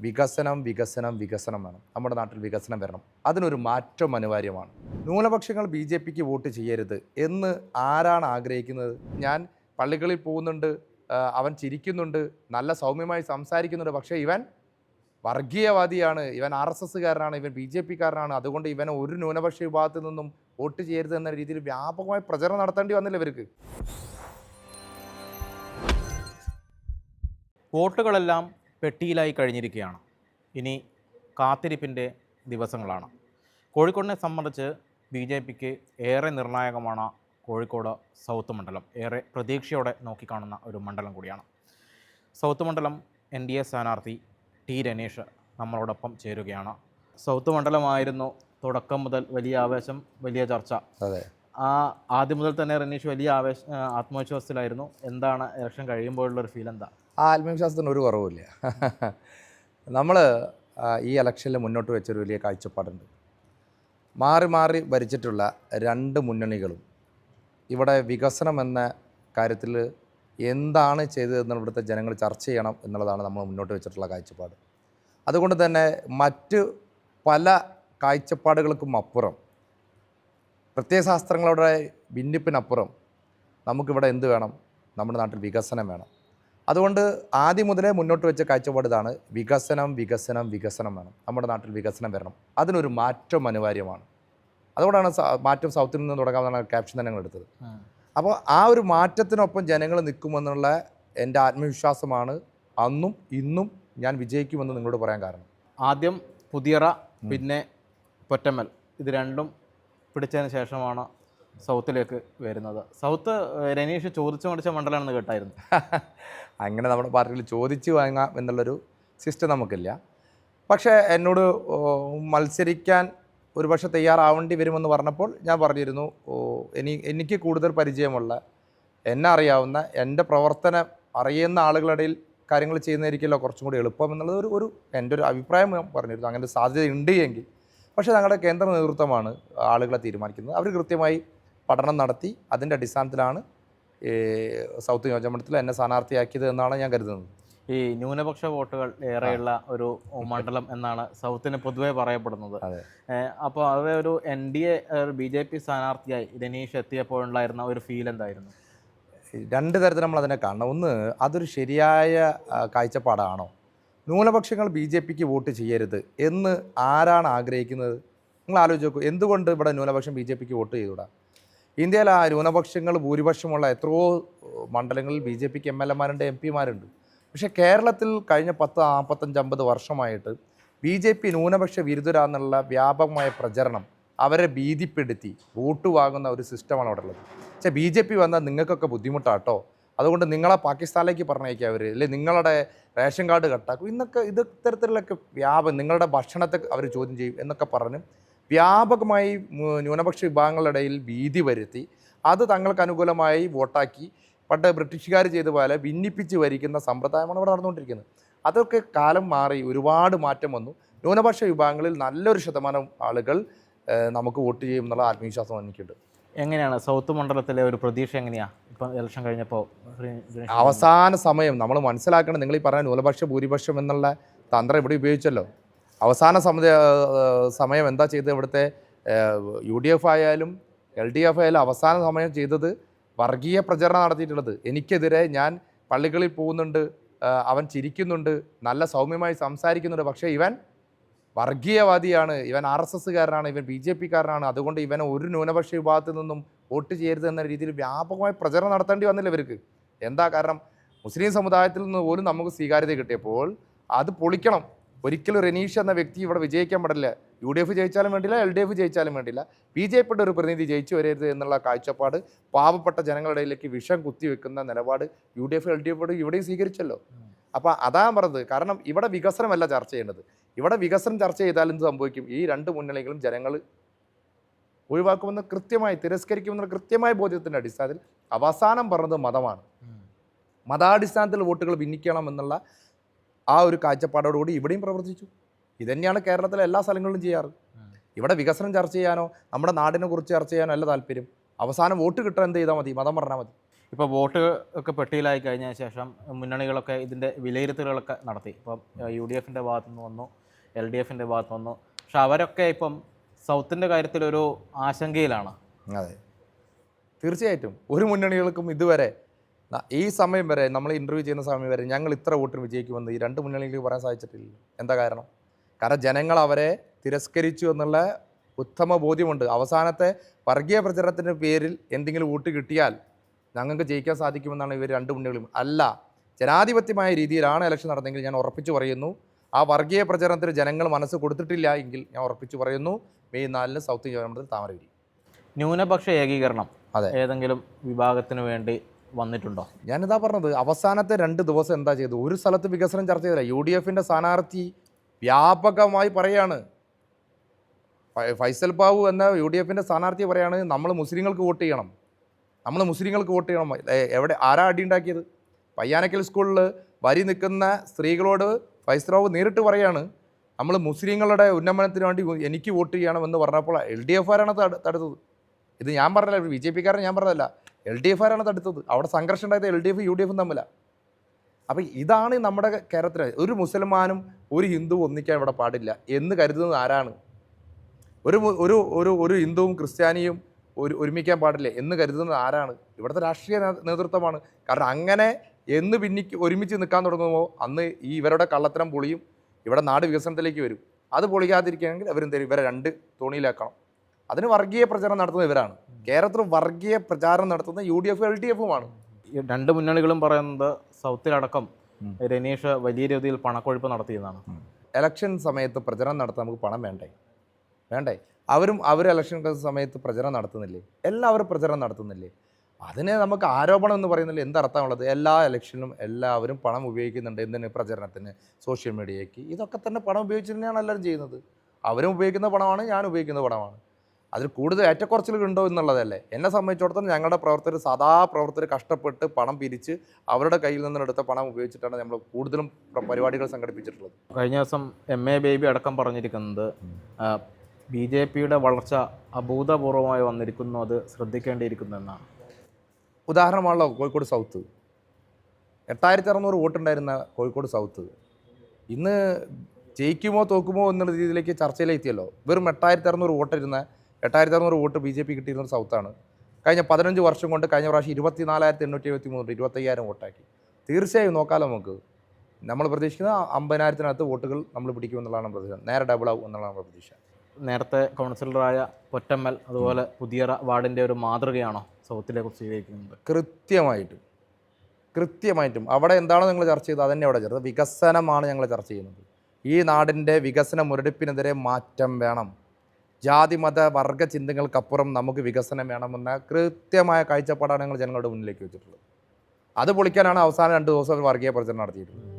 വികസനം വികസനം വികസനം വേണം. നമ്മുടെ നാട്ടിൽ വികസനം വരണം. അതിനൊരു മാറ്റം അനിവാര്യമാണ്. ന്യൂനപക്ഷങ്ങൾ ബി ജെ പിക്ക് വോട്ട് ചെയ്യരുത് എന്ന് ആരാണ് ആഗ്രഹിക്കുന്നത്? ഞാൻ പള്ളികളിൽ പോകുന്നുണ്ട്, അവൻ ചിരിക്കുന്നുണ്ട്, നല്ല സൗമ്യമായി സംസാരിക്കുന്നുണ്ട്, പക്ഷേ ഇവൻ വർഗീയവാദിയാണ്, ഇവൻ ആർ എസ് എസ്സുകാരനാണ്, ഇവൻ ബി ജെ പിക്കാരനാണ്, അതുകൊണ്ട് ഇവനെ ഒരു ന്യൂനപക്ഷ വിഭാഗത്തിൽ നിന്നും വോട്ട് ചെയ്യരുത് എന്ന രീതിയിൽ വ്യാപകമായി പ്രചരണം നടത്തേണ്ടി വന്നില്ല ഇവർക്ക്. വോട്ടുകളെല്ലാം പെട്ടിയിലായി കഴിഞ്ഞിരിക്കുകയാണ്. ഇനി കാത്തിരിപ്പിൻ്റെ ദിവസങ്ങളാണ്. കോഴിക്കോടിനെ സംബന്ധിച്ച് ബി ജെ പിക്ക് ഏറെ നിർണായകമാണ് കോഴിക്കോട് സൗത്ത് മണ്ഡലം. ഏറെ പ്രതീക്ഷയോടെ നോക്കിക്കാണുന്ന ഒരു മണ്ഡലം കൂടിയാണ്. സൗത്ത് മണ്ഡലം NDA സ്ഥാനാർത്ഥി ടി രനീഷ് നമ്മളോടൊപ്പം ചേരുകയാണ്. സൗത്ത് മണ്ഡലമായിരുന്നു തുടക്കം മുതൽ വലിയ ആവേശം, വലിയ ചർച്ച. അതെ, ആദ്യം മുതൽ തന്നെ റനീഷ് വലിയ ആത്മവിശ്വാസത്തിലായിരുന്നു. എന്താണ് ഇലക്ഷൻ കഴിയുമ്പോഴുള്ളൊരു ഫീൽ? എന്താ? ആ ആത്മവിശ്വാസത്തിന് ഒരു കുറവുമില്ല. നമ്മൾ ഈ ഇലക്ഷനിൽ മുന്നോട്ട് വെച്ചൊരു വലിയ കാഴ്ചപ്പാടുണ്ട്. മാറി മാറി ഭരിച്ചിട്ടുള്ള രണ്ട് മുന്നണികളും ഇവിടെ വികസനം എന്ന കാര്യത്തിൽ എന്താണ് ചെയ്തതെന്ന് ഇവിടുത്തെ ജനങ്ങൾ ചർച്ച ചെയ്യണം എന്നുള്ളതാണ് നമ്മൾ മുന്നോട്ട് വെച്ചിട്ടുള്ള കാഴ്ചപ്പാട്. അതുകൊണ്ട് തന്നെ മറ്റ് പല കാഴ്ചപ്പാടുകൾക്കും അപ്പുറം, പ്രത്യയശാസ്ത്രങ്ങളുടെ ഭിന്നിപ്പിനപ്പുറം നമുക്കിവിടെ എന്ത് വേണം? നമ്മുടെ നാട്ടിൽ വികസനം വേണം. അതുകൊണ്ട് ആദ്യം മുതലേ മുന്നോട്ട് വെച്ച കാഴ്ചപ്പാട് ഇതാണ്: വികസനം വികസനം വികസനം വേണം. നമ്മുടെ നാട്ടിൽ വികസനം വരണം. അതിനൊരു മാറ്റം അനിവാര്യമാണ്. അതുകൊണ്ടാണ് മാറ്റം സൗത്തിൽ നിന്ന് തുടങ്ങാമെന്നാണ് ക്യാപ്ഷൻ തന്നെ ഞങ്ങൾ എടുത്തത്. അപ്പോൾ ആ ഒരു മാറ്റത്തിനൊപ്പം ജനങ്ങൾ നിൽക്കുമെന്നുള്ള എൻ്റെ ആത്മവിശ്വാസമാണ് അന്നും ഇന്നും ഞാൻ വിജയിക്കുമെന്ന് നിങ്ങളോട് പറയാൻ കാരണം. ആദ്യം പുതിയറ, പിന്നെ പൊറ്റമ്മൽ, ഇത് രണ്ടും പിടിച്ചതിന് ശേഷമാണ് സൗത്തിലേക്ക് വരുന്നത്. സൗത്ത് രനീഷ് ചോദിച്ചു മേടിച്ച മണ്ഡലമാണെന്ന് കേട്ടായിരുന്നു. അങ്ങനെ നമ്മുടെ പാർട്ടിയിൽ ചോദിച്ചു വാങ്ങാം എന്നുള്ളൊരു സിസ്റ്റം നമുക്കില്ല. പക്ഷേ എന്നോട് മത്സരിക്കാൻ ഒരുപക്ഷെ തയ്യാറാവേണ്ടി വരുമെന്ന് പറഞ്ഞപ്പോൾ ഞാൻ പറഞ്ഞിരുന്നു, എനിക്ക് കൂടുതൽ പരിചയമുള്ള, എന്നെ അറിയാവുന്ന, എൻ്റെ പ്രവർത്തനം അറിയുന്ന ആളുകളുടെ കാര്യങ്ങൾ ചെയ്യുന്നതായിരിക്കുമല്ലോ കുറച്ചും കൂടി എളുപ്പം എന്നുള്ളത് എൻ്റെ ഒരു അഭിപ്രായം ഞാൻ പറഞ്ഞിരുന്നു. അങ്ങനെ സാധ്യത ഉണ്ട് എങ്കിൽ. പക്ഷേ ഞങ്ങളുടെ കേന്ദ്ര നേതൃത്വമാണ് ആളുകളെ തീരുമാനിക്കുന്നത്. അവർ കൃത്യമായി പഠനം നടത്തി അതിൻ്റെ അടിസ്ഥാനത്തിലാണ് സൗത്ത് നിയോജകമണ്ഡലത്തിൽ എന്നെ സ്ഥാനാർത്ഥിയാക്കിയത് എന്നാണ് ഞാൻ കരുതുന്നത്. ഈ ന്യൂനപക്ഷ വോട്ടുകൾ ഏറെയുള്ള ഒരു മണ്ഡലം എന്നാണ് സൗത്തിന് പൊതുവെ പറയപ്പെടുന്നത്. അപ്പോൾ അത് ഒരു NDA BJP സ്ഥാനാർത്ഥിയായി രനീഷ് എത്തിയപ്പോഴുണ്ടായിരുന്ന ഒരു ഫീൽ എന്തായിരുന്നു? രണ്ട് തരത്തിൽ നമ്മൾ അതിനെ കാണണം. ഒന്ന്, അതൊരു ശരിയായ കാഴ്ചപ്പാടാണോ? ന്യൂനപക്ഷങ്ങൾ ബി ജെ പിക്ക് വോട്ട് ചെയ്യരുത് എന്ന് ആരാണ് ആഗ്രഹിക്കുന്നത്? നിങ്ങൾ ആലോചിച്ച് നോക്കൂ. എന്തുകൊണ്ട് ഇവിടെ ന്യൂനപക്ഷം ബി ജെ പിക്ക് വോട്ട് ചെയ്തുകൂടാ? ഇന്ത്യയിൽ ആ ന്യൂനപക്ഷങ്ങൾ ഭൂരിപക്ഷമുള്ള എത്രയോ മണ്ഡലങ്ങളിൽ ബി ജെ പിക്ക് MLA-മാരുണ്ട്, MP-മാരുണ്ട്. പക്ഷേ കേരളത്തിൽ കഴിഞ്ഞ 10, 45, 50 വർഷമായിട്ട് ബി ജെ പി ന്യൂനപക്ഷ വിരുദ്ധരാന്നുള്ള വ്യാപകമായ പ്രചരണം അവരെ ഭീതിപ്പെടുത്തി വോട്ട് വാങ്ങുന്ന ഒരു സിസ്റ്റമാണ് അവിടെ ഉള്ളത്. പക്ഷേ ബി ജെ പി വന്നാൽ നിങ്ങൾക്കൊക്കെ ബുദ്ധിമുട്ടാട്ടോ, അതുകൊണ്ട് നിങ്ങളെ പാകിസ്ഥാനിലേക്ക് പറഞ്ഞേക്കുക അവർ, അല്ലെങ്കിൽ നിങ്ങളുടെ റേഷൻ കാർഡ് കട്ടാക്കും, ഇത്തരത്തിലൊക്കെ നിങ്ങളുടെ ഭക്ഷണത്തെ അവർ ചോദ്യം ചെയ്യും എന്നൊക്കെ പറഞ്ഞ് വ്യാപകമായി ന്യൂനപക്ഷ വിഭാഗങ്ങളുടെ ഇടയിൽ ഭീതി വരുത്തി അത് തങ്ങൾക്ക് അനുകൂലമായി വോട്ടാക്കി പണ്ട് ബ്രിട്ടീഷുകാർ ചെയ്ത പോലെ ഭിന്നിപ്പിച്ച് ഭരിക്കുന്ന സമ്പ്രദായമാണ് ഇവിടെ നടന്നുകൊണ്ടിരിക്കുന്നത്. അതൊക്കെ കാലം മാറി ഒരുപാട് മാറ്റം വന്നു. ന്യൂനപക്ഷ വിഭാഗങ്ങളിൽ നല്ലൊരു ശതമാനം ആളുകൾ നമുക്ക് വോട്ട് ചെയ്യും എന്നുള്ള ആത്മവിശ്വാസം എനിക്കുണ്ട്. എങ്ങനെയാണ് സൗത്ത് മണ്ഡലത്തിലെ ഒരു പ്രതീക്ഷ? എങ്ങനെയാണ് ഇപ്പം ഇലക്ഷൻ കഴിഞ്ഞപ്പോൾ അവസാന സമയം നമ്മൾ മനസ്സിലാക്കണം? നിങ്ങൾ ഈ പറഞ്ഞ ന്യൂനപക്ഷ ഭൂരിപക്ഷം എന്നുള്ള തന്ത്രം ഇവിടെ ഉപയോഗിച്ചല്ലോ. അവസാന സമയം എന്താ ചെയ്തത്? ഇവിടുത്തെ UDF ആയാലും LDF ആയാലും അവസാന സമയം ചെയ്തത് വർഗീയ പ്രചരണം നടത്തിയിട്ടുള്ളത്. എനിക്കെതിരെ ഞാൻ പള്ളികളിൽ പോകുന്നുണ്ട്, അവൻ ചിരിക്കുന്നുണ്ട്, നല്ല സൗമ്യമായി സംസാരിക്കുന്നുണ്ട്, പക്ഷേ ഇവൻ വർഗീയവാദിയാണ്, ഇവൻ RSSകാരനാണ്, ഇവൻ BJP കാരനാണ്, അതുകൊണ്ട് ഇവനെ ഒരു ന്യൂനപക്ഷ വിഭാഗത്തിൽ നിന്നും വോട്ട് ചെയ്യരുത് എന്ന രീതിയിൽ വ്യാപകമായി പ്രചരണം നടത്തേണ്ടി വന്നില്ല ഇവർക്ക്. എന്താ കാരണം? മുസ്ലിം സമുദായത്തിൽ നിന്ന് പോലും നമുക്ക് സ്വീകാര്യത കിട്ടിയപ്പോൾ അത് പൊളിക്കണം. ഒരിക്കലും റനീഷ് എന്ന വ്യക്തി ഇവിടെ വിജയിക്കാൻ പാടില്ല. UDF ജയിച്ചാലും വേണ്ടില്ല, LDF ജയിച്ചാലും വേണ്ടില്ല, BJPയുടെ ഒരു പ്രതിനിധി ജയിച്ചു വരരുത് എന്നുള്ള കാഴ്ചപ്പാട് പാവപ്പെട്ട ജനങ്ങളുടെ ഇടയിലേക്ക് വിഷം കുത്തിവെക്കുന്ന നിലപാട് UDF LDF ഇവിടെയും സ്വീകരിച്ചല്ലോ. അപ്പോൾ അതാ പറഞ്ഞത്. കാരണം ഇവിടെ വികസനമല്ല ചർച്ച ചെയ്യേണ്ടത്. ഇവിടെ വികസനം ചർച്ച ചെയ്താൽ എന്ത് സംഭവിക്കും? ഈ രണ്ട് മുന്നണികളും ജനങ്ങൾ ഒഴിവാക്കുമെന്ന് കൃത്യമായി, തിരസ്കരിക്കുമെന്ന കൃത്യമായ ബോധ്യത്തിൻ്റെ അടിസ്ഥാനത്തിൽ അവസാനം പറഞ്ഞത് മതമാണ്. മതാടിസ്ഥാനത്തിൽ വോട്ടുകൾ ഭിന്നിക്കണം എന്നുള്ള ആ ഒരു കാഴ്ചപ്പാടോടുകൂടി ഇവിടെയും പ്രവർത്തിച്ചു. ഇതുതന്നെയാണ് കേരളത്തിലെ എല്ലാ സ്ഥലങ്ങളിലും ചെയ്യാറ്. ഇവിടെ വികസനം ചർച്ച ചെയ്യാനോ നമ്മുടെ നാടിനെ കുറിച്ച് ചർച്ച ചെയ്യാനോ അല്ല താല്പര്യം. അവസാനം വോട്ട് കിട്ടാൻ എന്ത് ചെയ്താൽ മതി? മതം പറഞ്ഞാൽ മതി. ഇപ്പോൾ വോട്ട് ഒക്കെ പെട്ടിയിലായി കഴിഞ്ഞ ശേഷം മുന്നണികളൊക്കെ ഇതിൻ്റെ വിലയിരുത്തലുകളൊക്കെ നടത്തി. ഇപ്പം UDFൻ്റെ ഭാഗത്തു നിന്ന് വന്നു, LDFൻ്റെ ഭാഗത്തു വന്നു. പക്ഷെ അവരൊക്കെ ഇപ്പം സൗത്തിൻ്റെ കാര്യത്തിലൊരു ആശങ്കയിലാണ്. അതെ, തീർച്ചയായിട്ടും ഒരു മുന്നണികൾക്കും ഇതുവരെ ഈ സമയം വരെ നമ്മൾ ഇൻ്റർവ്യൂ ചെയ്യുന്ന സമയം വരെ ഞങ്ങൾ ഇത്ര വോട്ടിന് വിജയിക്കുമെന്ന് ഈ രണ്ട് മുന്നണികൾക്ക് പറയാൻ സാധിച്ചിട്ടില്ല. എന്താ കാരണം? കാരണം ജനങ്ങൾ അവരെ തിരസ്കരിച്ചു എന്നുള്ള ഉത്തമ ബോധ്യമുണ്ട്. അവസാനത്തെ വർഗീയ പ്രചരണത്തിൻ്റെ പേരിൽ എന്തെങ്കിലും വോട്ട് കിട്ടിയാൽ ഞങ്ങൾക്ക് ജയിക്കാൻ സാധിക്കുമെന്നാണ് ഇവർ രണ്ട് മുന്നണികളും. അല്ല, ജനാധിപത്യമായ രീതിയിലാണ് ഇലക്ഷൻ നടന്നെങ്കിൽ ഞാൻ ഉറപ്പിച്ചു പറയുന്നു ആ വർഗീയ പ്രചരണത്തിന് ജനങ്ങൾ മനസ്സ് കൊടുത്തിട്ടില്ല എങ്കിൽ ഞാൻ ഉറപ്പിച്ചു പറയുന്നു മെയ് 4 സൗത്ത് ഗവൺമെൻറ് താമര വിരിയും. ന്യൂനപക്ഷ ഏകീകരണം അതെ, ഏതെങ്കിലും വിഭാഗത്തിന് വേണ്ടി വന്നിട്ടുണ്ടോ? ഞാനിതാ പറഞ്ഞത്, അവസാനത്തെ 2 ദിവസം എന്താ ചെയ്തു? ഒരു സ്ഥലത്ത് വികസനം ചർച്ച ചെയ്തില്ല. UDFൻ്റെ സ്ഥാനാർത്ഥി വ്യാപകമായി പറയാണ്, ഫൈസൽ ബാബു എന്ന UDFൻ്റെ സ്ഥാനാർത്ഥി പറയാണ് നമ്മൾ മുസ്ലിങ്ങൾക്ക് വോട്ട് ചെയ്യണം, നമ്മൾ മുസ്ലിങ്ങൾക്ക് വോട്ട് ചെയ്യണം. എവിടെ ആരാ അടി ഉണ്ടാക്കിയത്? പയ്യാനക്കൽ സ്കൂളിൽ വരി നിൽക്കുന്ന സ്ത്രീകളോട് ഫൈസൽ ബാബു നേരിട്ട് പറയാണ് നമ്മൾ മുസ്ലിങ്ങളുടെ ഉന്നമനത്തിന് വേണ്ടി എനിക്ക് വോട്ട് ചെയ്യണമെന്ന് പറഞ്ഞപ്പോൾ LDF ആരാണ് തടുത്തത്. ഇത് ഞാൻ പറഞ്ഞല്ല, BJP കാരൻ ഞാൻ പറഞ്ഞതല്ല, LDF ആരാണ് തടുത്തത്. അവിടെ സംഘർഷം ഉണ്ടായത് LDF UDF തമ്മിലാണ്. അപ്പോൾ ഇതാണ് നമ്മുടെ കേരളത്തിൽ ഒരു മുസൽമാനും ഒരു ഹിന്ദുവും ഒന്നിക്കാൻ ഇവിടെ പാടില്ല എന്ന് കരുതുന്നത് ആരാണ്? ഒരു ഒരു ഒരു ഒരു ഹിന്ദുവും ക്രിസ്ത്യാനിയും ഒരുമിക്കാൻ പാടില്ല എന്ന് കരുതുന്നത് ആരാണ്? ഇവിടുത്തെ രാഷ്ട്രീയ നേതൃത്വമാണ്. കാരണം അങ്ങനെ എന്ന് ഒരുമിച്ച് നിൽക്കാൻ തുടങ്ങുമ്പോൾ അന്ന് ഈ ഇവരുടെ കള്ളത്തരം പൊളിയും, ഇവിടെ നാട് വികസനത്തിലേക്ക് വരും. അത് പൊളിക്കാതിരിക്കുകയാണെങ്കിൽ അവരെന്തായാലും ഇവരെ 2 തോണിയിലാക്കണം. അതിന് വർഗീയ പ്രചാരണം നടത്തുന്നത് ഇവരാണ്. കേരളത്തിൽ വർഗീയ പ്രചാരണം നടത്തുന്ന UDF LDFുമാണ്. ഈ രണ്ട് മുന്നണികളും പറയുന്നത് സൗത്തിലടക്കം രനീഷ് വലിയ രീതിയിൽ പണക്കൊഴുപ്പ് നടത്തിയെന്നാണ്. ഇലക്ഷൻ സമയത്ത് പ്രചരണം നടത്താൻ നമുക്ക് പണം വേണ്ടേ? അവർ ഇലക്ഷൻ സമയത്ത് പ്രചരണം നടത്തുന്നില്ലേ? എല്ലാവരും പ്രചരണം നടത്തുന്നില്ലേ? അതിനെ നമുക്ക് ആരോപണം എന്ന് പറയുന്നില്ല. എന്തർത്ഥമുള്ളത്? എല്ലാ ഇലക്ഷനിലും എല്ലാവരും പണം ഉപയോഗിക്കുന്നുണ്ട്. എന്തിന്? പ്രചരണത്തിന്, സോഷ്യൽ മീഡിയയ്ക്ക്. ഇതൊക്കെ തന്നെ പണം ഉപയോഗിച്ച് തന്നെയാണ് എല്ലാവരും ചെയ്യുന്നത്. അവരും ഉപയോഗിക്കുന്ന പണമാണ്, ഞാൻ ഉപയോഗിക്കുന്ന പണമാണ്. അതിൽ കൂടുതൽ ഏറ്റക്കുറച്ചിലുകൾ ഉണ്ടോ എന്നുള്ളതല്ലേ. എന്നെ സംബന്ധിച്ചിടത്തോളം ഞങ്ങളുടെ പ്രവർത്തകർ കഷ്ടപ്പെട്ട് പണം പിരിച്ച് അവരുടെ കയ്യിൽ നിന്നെടുത്ത പണം ഉപയോഗിച്ചിട്ടാണ് നമ്മൾ കൂടുതലും പരിപാടികൾ സംഘടിപ്പിച്ചിട്ടുള്ളത്. കഴിഞ്ഞ ദിവസം MA ബേബി അടക്കം പറഞ്ഞിരിക്കുന്നത് BJPയുടെ വളർച്ച അഭൂതപൂർവമായി വന്നിരിക്കുന്നു, അത് ശ്രദ്ധിക്കേണ്ടിയിരിക്കുന്നു എന്നാണ്. ഉദാഹരണമാണല്ലോ കോഴിക്കോട് സൗത്ത്. 8600 വോട്ടുണ്ടായിരുന്ന കോഴിക്കോട് സൗത്ത് ഇന്ന് ജയിക്കുമോ തോക്കുമോ എന്നുള്ള രീതിയിലേക്ക് ചർച്ചയിലെത്തിയല്ലോ. വെറും 8600 വോട്ടിരുന്ന 8600 വോട്ട് BJP കിട്ടിയിരുന്ന സൗത്താണ്. കഴിഞ്ഞ 15 വർഷം കൊണ്ട് കഴിഞ്ഞ പ്രാവശ്യം 24,873 25,000 വോട്ടാക്കി. തീർച്ചയായും നോക്കാമല്ലോ നമുക്ക്. നമ്മൾ പ്രതീക്ഷിക്കുന്ന 50,000-നകത്ത് വോട്ടുകൾ നമ്മൾ പിടിക്കുമെന്നുള്ളതാണ് പ്രതീക്ഷ. നേരെ ഡബിൾ ആവും എന്നുള്ളതാണ് പ്രതീക്ഷ. നേരത്തെ കൗൺസിലറായ പൊറ്റമ്മൽ അതുപോലെ പുതിയ വാർഡിൻ്റെ ഒരു മാതൃകയാണോ സൗത്തിലേക്ക് സ്വീകരിക്കുന്നത്? കൃത്യമായിട്ടും അവിടെ എന്താണോ നിങ്ങൾ ചർച്ച ചെയ്തത് അതന്നെ അവിടെ ചേർത്ത് വികസനമാണ് ഞങ്ങൾ ചർച്ച ചെയ്യുന്നത്. ഈ നാടിൻ്റെ വികസന മുരടിപ്പിനെതിരെ മാറ്റം വേണം. ജാതി മത വർഗ ചിന്തകൾക്കപ്പുറം നമുക്ക് വികസനം വേണമെന്ന കൃത്യമായ കാഴ്ചപ്പാടാണ് ഞങ്ങൾ ജനങ്ങളുടെ മുന്നിലേക്ക് വെച്ചിട്ടുള്ളത്. അത് പൊളിക്കാനാണ് അവസാന 2 ദിവസം വർഗീയ പ്രചരണം നടത്തിയിട്ടുള്ളത്.